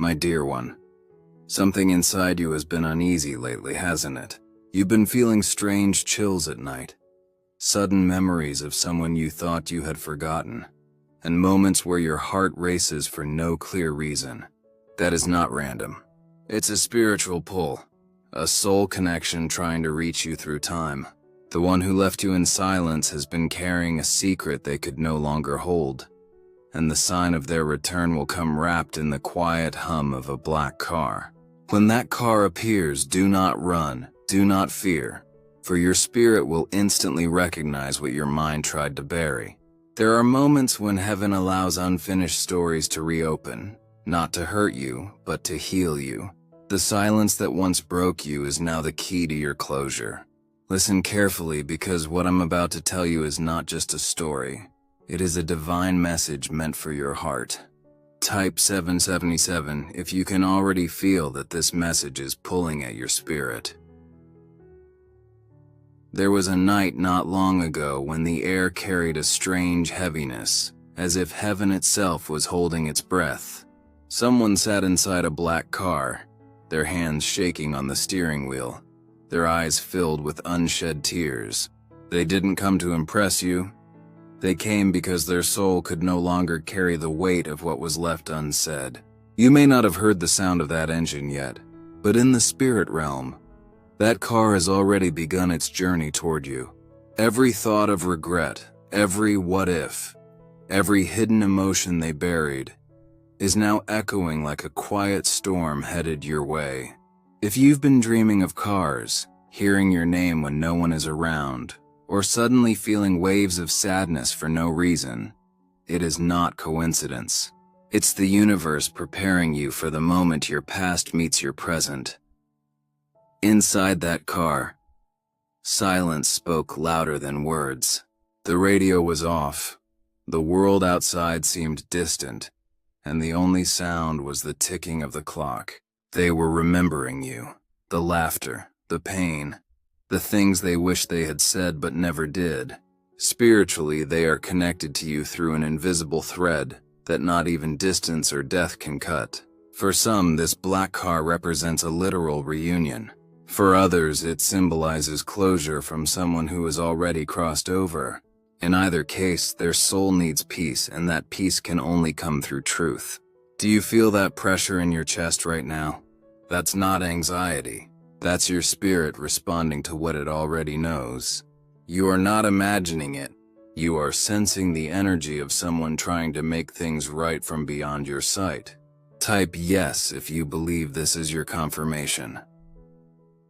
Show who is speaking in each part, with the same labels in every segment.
Speaker 1: My dear one, something inside you has been uneasy lately, hasn't it? You've been feeling strange chills at night, sudden memories of someone you thought you had forgotten, and moments where your heart races for no clear reason. That is not random. It's a spiritual pull, a soul connection trying to reach you through time. The one who left you in silence has been carrying a secret they could no longer hold, and the sign of their return will come wrapped in the quiet hum of a black car. When that car appears, do not run, do not fear, for your spirit will instantly recognize what your mind tried to bury. There are moments when heaven allows unfinished stories to reopen, not to hurt you, but to heal you. The silence that once broke you is now the key to your closure. Listen carefully, because what I'm about to tell you is not just a story. It is a divine message meant for your heart. Type 777 if you can already feel that this message is pulling at your spirit. There was a night not long ago when the air carried a strange heaviness, as if heaven itself was holding its breath. Someone sat inside a black car, their hands shaking on the steering wheel, their eyes filled with unshed tears. They didn't come to impress you. They came because their soul could no longer carry the weight of what was left unsaid. You may not have heard the sound of that engine yet, but in the spirit realm, that car has already begun its journey toward you. Every thought of regret, every what if, every hidden emotion they buried, is now echoing like a quiet storm headed your way. If you've been dreaming of cars, hearing your name when no one is around, or suddenly feeling waves of sadness for no reason, it is not coincidence. It's the universe preparing you for the moment your past meets your present. Inside that car, silence spoke louder than words. The radio was off. The world outside seemed distant, and the only sound was the ticking of the clock. They were remembering you, the laughter, the pain, the things they wish they had said but never did. Spiritually, they are connected to you through an invisible thread that not even distance or death can cut. For some, this black car represents a literal reunion. For others, it symbolizes closure from someone who has already crossed over. In either case, their soul needs peace, and that peace can only come through truth. Do you feel that pressure in your chest right now? That's not anxiety. That's your spirit responding to what it already knows. You are not imagining it. You are sensing the energy of someone trying to make things right from beyond your sight. Type yes if you believe this is your confirmation.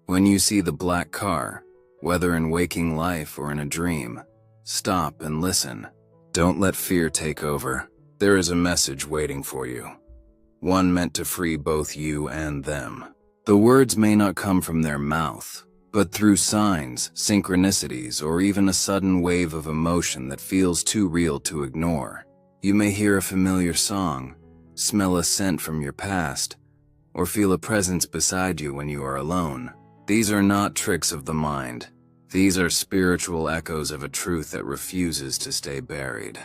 Speaker 1: When you see the black car, whether in waking life or in a dream, stop and listen. Don't let fear take over. There is a message waiting for you. One meant to free both you and them. The words may not come from their mouth, but through signs, synchronicities, or even a sudden wave of emotion that feels too real to ignore. You may hear a familiar song, smell a scent from your past, or feel a presence beside you when you are alone. These are not tricks of the mind. These are spiritual echoes of a truth that refuses to stay buried.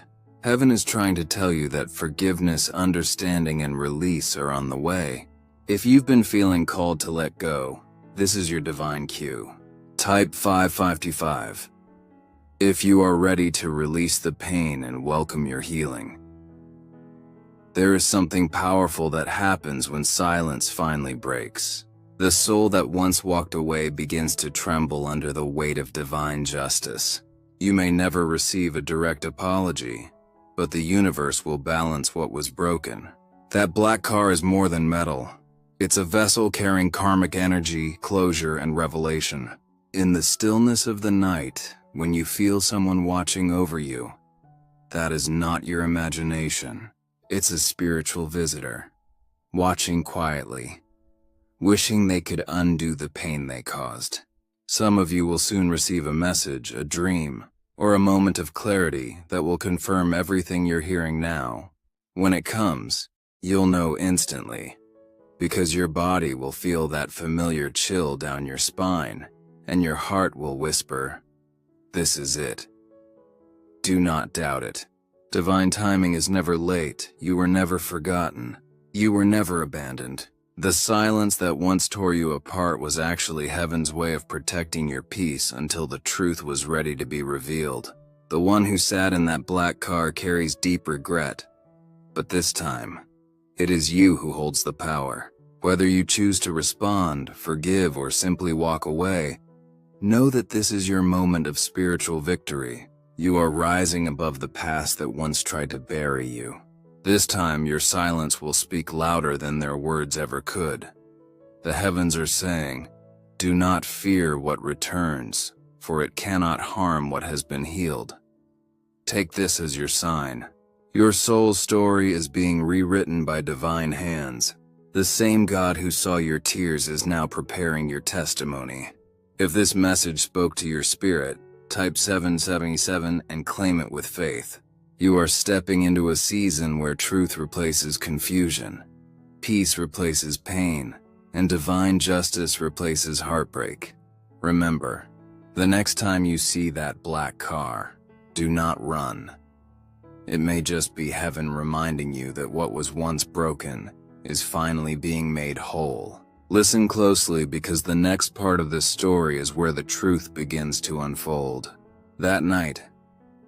Speaker 1: Heaven is trying to tell you that forgiveness, understanding, and release are on the way. If you've been feeling called to let go, this is your divine cue. Type 555 if you are ready to release the pain and welcome your healing. There is something powerful that happens when silence finally breaks. The soul that once walked away begins to tremble under the weight of divine justice. You may never receive a direct apology, but the universe will balance what was broken. That black car is more than metal. It's a vessel carrying karmic energy, closure, and revelation. In the stillness of the night, when you feel someone watching over you, that is not your imagination. It's a spiritual visitor, watching quietly, wishing they could undo the pain they caused. Some of you will soon receive a message, a dream, or a moment of clarity that will confirm everything you're hearing now. When it comes, you'll know instantly, because your body will feel that familiar chill down your spine, and your heart will whisper, "This is it." Do not doubt it. Divine timing is never late. You were never forgotten. You were never abandoned. The silence that once tore you apart was actually heaven's way of protecting your peace until the truth was ready to be revealed. The one who sat in that black car carries deep regret, but this time, it is you who holds the power. Whether you choose to respond, forgive, or simply walk away, know that this is your moment of spiritual victory. You are rising above the past that once tried to bury you. This time, your silence will speak louder than their words ever could. The heavens are saying, "Do not fear what returns, for it cannot harm what has been healed." Take this as your sign. Your soul's story is being rewritten by divine hands. The same God who saw your tears is now preparing your testimony. If this message spoke to your spirit, type 777 and claim it with faith. You are stepping into a season where truth replaces confusion, peace replaces pain, and divine justice replaces heartbreak. Remember, the next time you see that black car, do not run. It may just be heaven reminding you that what was once broken is finally being made whole. Listen closely, because the next part of this story is where the truth begins to unfold. That night,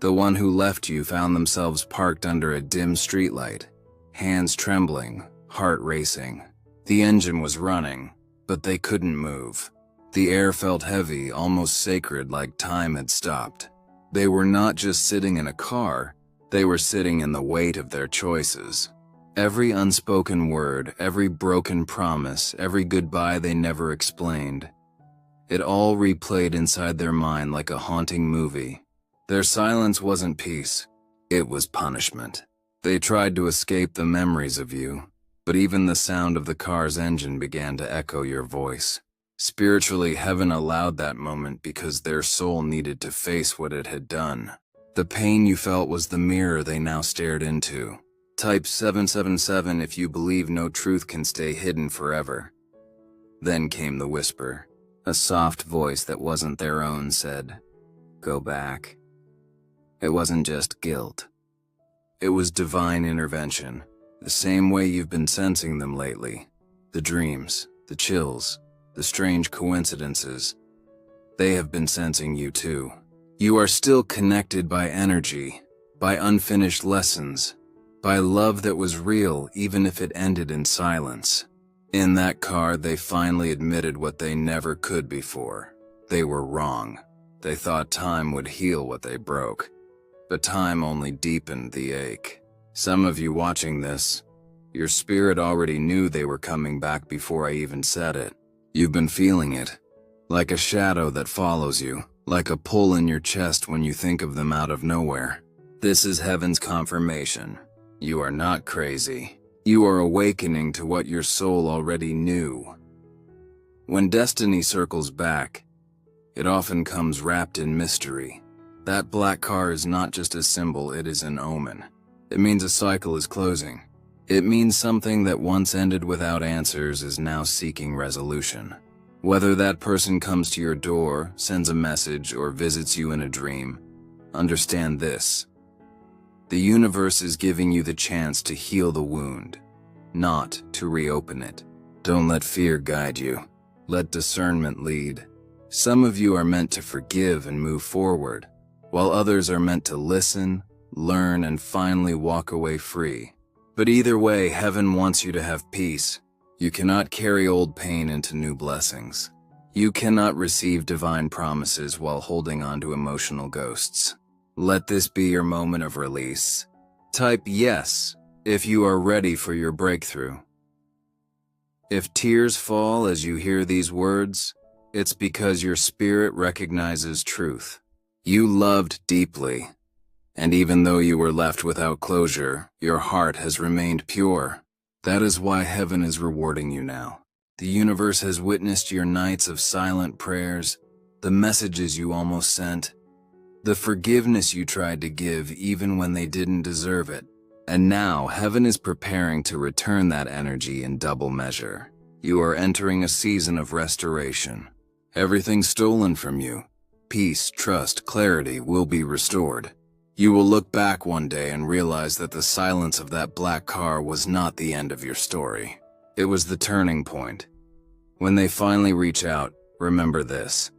Speaker 1: the one who left you found themselves parked under a dim streetlight, hands trembling, heart racing. The engine was running, but they couldn't move. The air felt heavy, almost sacred, like time had stopped. They were not just sitting in a car, they were sitting in the weight of their choices. Every unspoken word, every broken promise, every goodbye they never explained. It all replayed inside their mind like a haunting movie. Their silence wasn't peace, it was punishment. They tried to escape the memories of you, but even the sound of the car's engine began to echo your voice. Spiritually, heaven allowed that moment because their soul needed to face what it had done. The pain you felt was the mirror they now stared into. Type 777 if you believe no truth can stay hidden forever. Then came the whisper. A soft voice that wasn't their own said, "Go back." It wasn't just guilt. It was divine intervention, the same way you've been sensing them lately. The dreams, the chills, the strange coincidences. They have been sensing you too. You are still connected by energy, by unfinished lessons, by love that was real even if it ended in silence. In that car, they finally admitted what they never could before. They were wrong. They thought time would heal what they broke. But time only deepened the ache. Some of you watching this, your spirit already knew they were coming back before I even said it. You've been feeling it, like a shadow that follows you, like a pull in your chest when you think of them out of nowhere. This is heaven's confirmation. You are not crazy. You are awakening to what your soul already knew. When destiny circles back, it often comes wrapped in mystery. That black car is not just a symbol, it is an omen. It means a cycle is closing. It means something that once ended without answers is now seeking resolution. Whether that person comes to your door, sends a message, or visits you in a dream, understand this. The universe is giving you the chance to heal the wound, not to reopen it. Don't let fear guide you. Let discernment lead. Some of you are meant to forgive and move forward, while others are meant to listen, learn, and finally walk away free. But either way, heaven wants you to have peace. You cannot carry old pain into new blessings. You cannot receive divine promises while holding on to emotional ghosts. Let this be your moment of release. Type yes if you are ready for your breakthrough. If tears fall as you hear these words, it's because your spirit recognizes truth. You loved deeply, and even though you were left without closure, your heart has remained pure. That is why heaven is rewarding you now. The universe has witnessed your nights of silent prayers, the messages you almost sent, the forgiveness you tried to give even when they didn't deserve it. And now heaven is preparing to return that energy in double measure. You are entering a season of restoration. Everything stolen from you, peace, trust, clarity will be restored. You will look back one day and realize that the silence of that black car was not the end of your story. It was the turning point. When they finally reach out, remember this.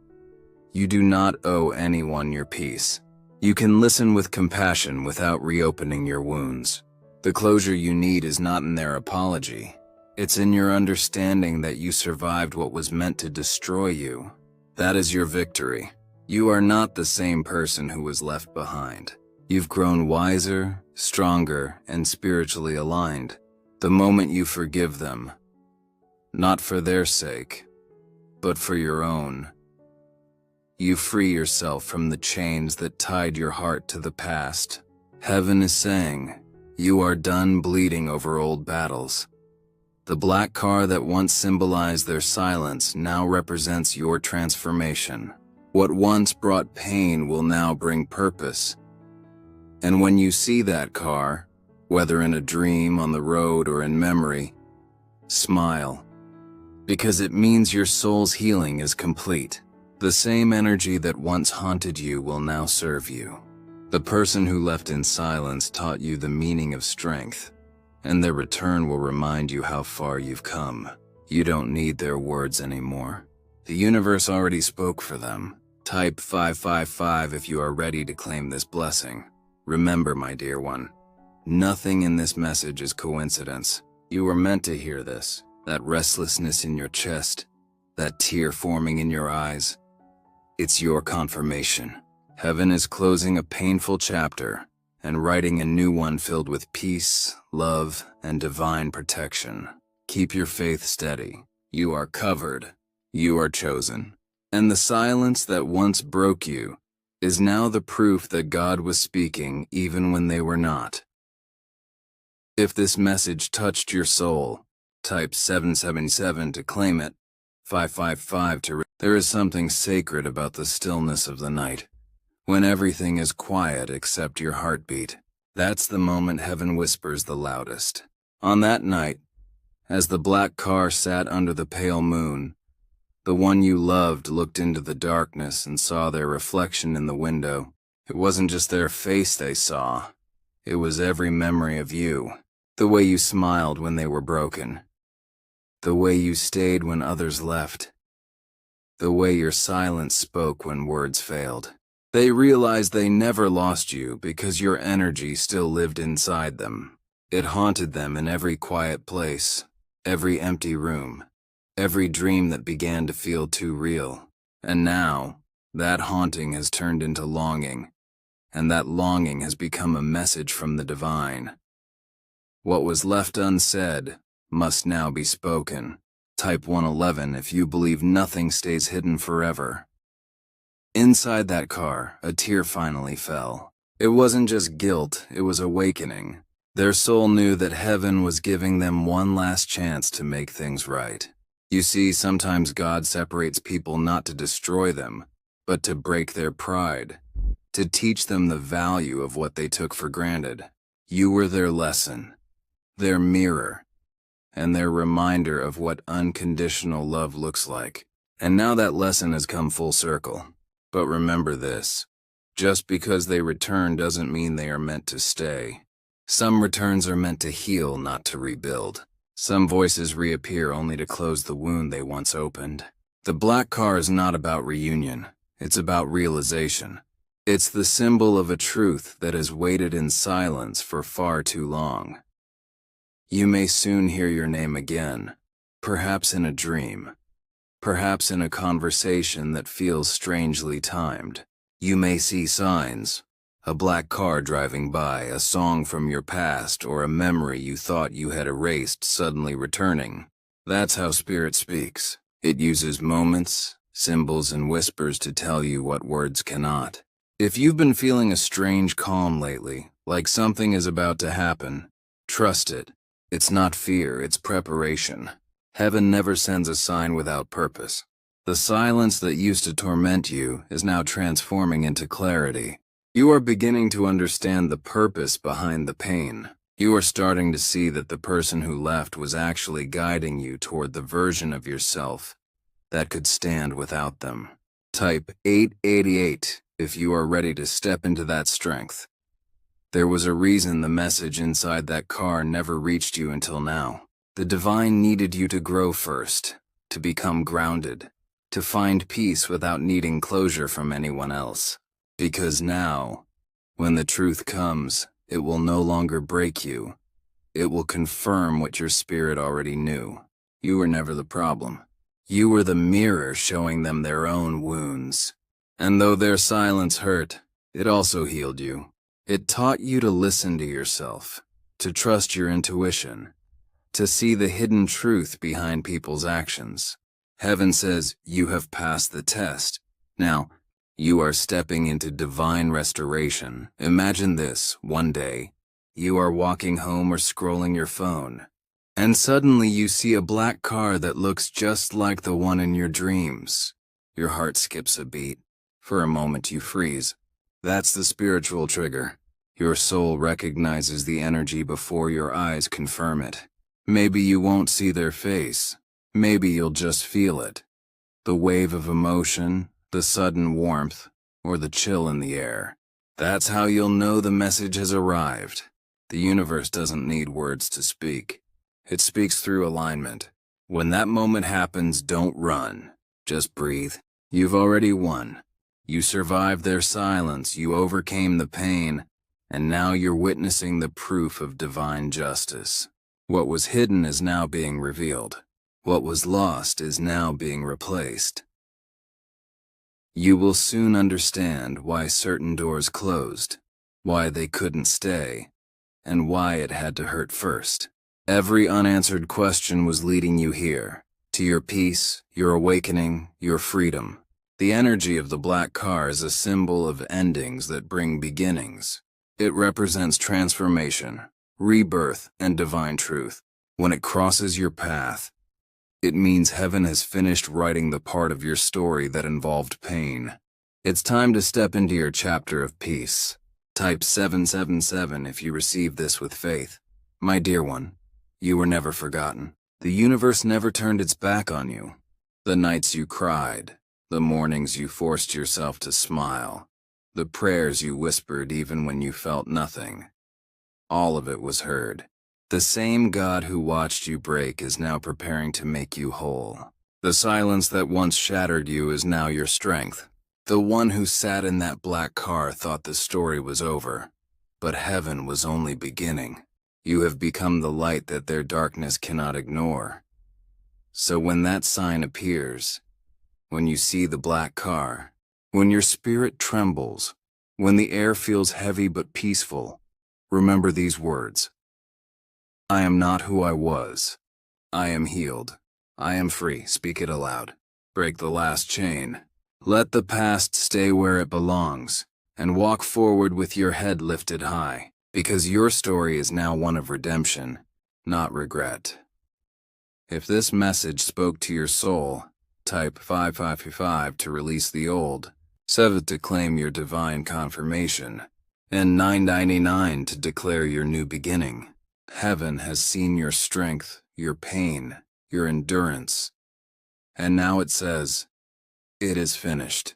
Speaker 1: You do not owe anyone your peace. You can listen with compassion without reopening your wounds. The closure you need is not in their apology. It's in your understanding that you survived what was meant to destroy you. That is your victory. You are not the same person who was left behind. You've grown wiser, stronger, and spiritually aligned. The moment you forgive them, not for their sake, but for your own, you free yourself from the chains that tied your heart to the past. Heaven is saying, you are done bleeding over old battles. The black car that once symbolized their silence now represents your transformation. What once brought pain will now bring purpose. And when you see that car, whether in a dream, on the road, or in memory, smile. Because it means your soul's healing is complete. The same energy that once haunted you will now serve you. The person who left in silence taught you the meaning of strength, and their return will remind you how far you've come. You don't need their words anymore. The universe already spoke for them. Type 555 if you are ready to claim this blessing. Remember, my dear one, nothing in this message is coincidence. You were meant to hear this. That restlessness in your chest, that tear forming in your eyes. It's your confirmation. Heaven is closing a painful chapter and writing a new one filled with peace, love, and divine protection. Keep your faith steady. You are covered. You are chosen. And the silence that once broke you is now the proof that God was speaking even when they were not. If this message touched your soul, type 777 to claim it, 555 to There is something sacred about the stillness of the night. When everything is quiet except your heartbeat, that's the moment heaven whispers the loudest. On that night, as the black car sat under the pale moon, the one you loved looked into the darkness and saw their reflection in the window. It wasn't just their face they saw. It was every memory of you. The way you smiled when they were broken. The way you stayed when others left. The way your silence spoke when words failed. They realized they never lost you because your energy still lived inside them. It haunted them in every quiet place, every empty room, every dream that began to feel too real. And now, that haunting has turned into longing, and that longing has become a message from the divine. What was left unsaid must now be spoken. Type 111 if you believe nothing stays hidden forever. Inside that car, a tear finally fell. It wasn't just guilt, it was awakening. Their soul knew that heaven was giving them one last chance to make things right. You see, sometimes God separates people not to destroy them, but to break their pride, to teach them the value of what they took for granted. You were their lesson, their mirror, and their reminder of what unconditional love looks like. And now that lesson has come full circle. But remember this, just because they return doesn't mean they are meant to stay. Some returns are meant to heal, not to rebuild. Some voices reappear only to close the wound they once opened. The black car is not about reunion, it's about realization. It's the symbol of a truth that has waited in silence for far too long. You may soon hear your name again, perhaps in a dream, perhaps in a conversation that feels strangely timed. You may see signs, a black car driving by, a song from your past, or a memory you thought you had erased suddenly returning. That's how Spirit speaks. It uses moments, symbols, and whispers to tell you what words cannot. If you've been feeling a strange calm lately, like something is about to happen, trust it. It's not fear, it's preparation. Heaven never sends a sign without purpose. The silence that used to torment you is now transforming into clarity. You are beginning to understand the purpose behind the pain. You are starting to see that the person who left was actually guiding you toward the version of yourself that could stand without them. Type 888 if you are ready to step into that strength. There was a reason the message inside that car never reached you until now. The divine needed you to grow first, to become grounded, to find peace without needing closure from anyone else. Because now, when the truth comes, it will no longer break you. It will confirm what your spirit already knew. You were never the problem. You were the mirror showing them their own wounds. And though their silence hurt, it also healed you. It taught you to listen to yourself, to trust your intuition, to see the hidden truth behind people's actions. Heaven says you have passed the test. Now, you are stepping into divine restoration. Imagine this, one day, you are walking home or scrolling your phone, and suddenly you see a black car that looks just like the one in your dreams. Your heart skips a beat. For a moment you freeze. That's the spiritual trigger. Your soul recognizes the energy before your eyes confirm it. Maybe you won't see their face. Maybe you'll just feel it. The wave of emotion, the sudden warmth, or the chill in the air. That's how you'll know the message has arrived. The universe doesn't need words to speak. It speaks through alignment. When that moment happens, don't run. Just breathe. You've already won. You survived their silence, you overcame the pain, and now you're witnessing the proof of divine justice. What was hidden is now being revealed. What was lost is now being replaced. You will soon understand why certain doors closed, why they couldn't stay, and why it had to hurt first. Every unanswered question was leading you here, to your peace, your awakening, your freedom. The energy of the black car is a symbol of endings that bring beginnings. It represents transformation, rebirth, and divine truth. When it crosses your path, it means heaven has finished writing the part of your story that involved pain. It's time to step into your chapter of peace. Type 777 if you receive this with faith. My dear one, you were never forgotten. The universe never turned its back on you. The nights you cried, the mornings you forced yourself to smile, the prayers you whispered even when you felt nothing. All of it was heard. The same God who watched you break is now preparing to make you whole. The silence that once shattered you is now your strength. The one who sat in that black car thought the story was over, but heaven was only beginning. You have become the light that their darkness cannot ignore. So when that sign appears, when you see the black car, when your spirit trembles, when the air feels heavy but peaceful, remember these words. I am not who I was. I am healed. I am free. Speak it aloud. Break the last chain. Let the past stay where it belongs, and walk forward with your head lifted high, because your story is now one of redemption, not regret. If this message spoke to your soul, type 5555 to release the old, 7 to claim your divine confirmation, and 999 to declare your new beginning. Heaven has seen your strength, your pain, your endurance, and now it says, it is finished.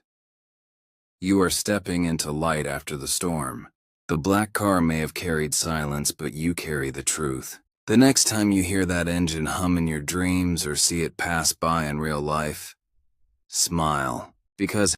Speaker 1: You are stepping into light after the storm. The black car may have carried silence, but you carry the truth. The next time you hear that engine hum in your dreams or see it pass by in real life, smile, because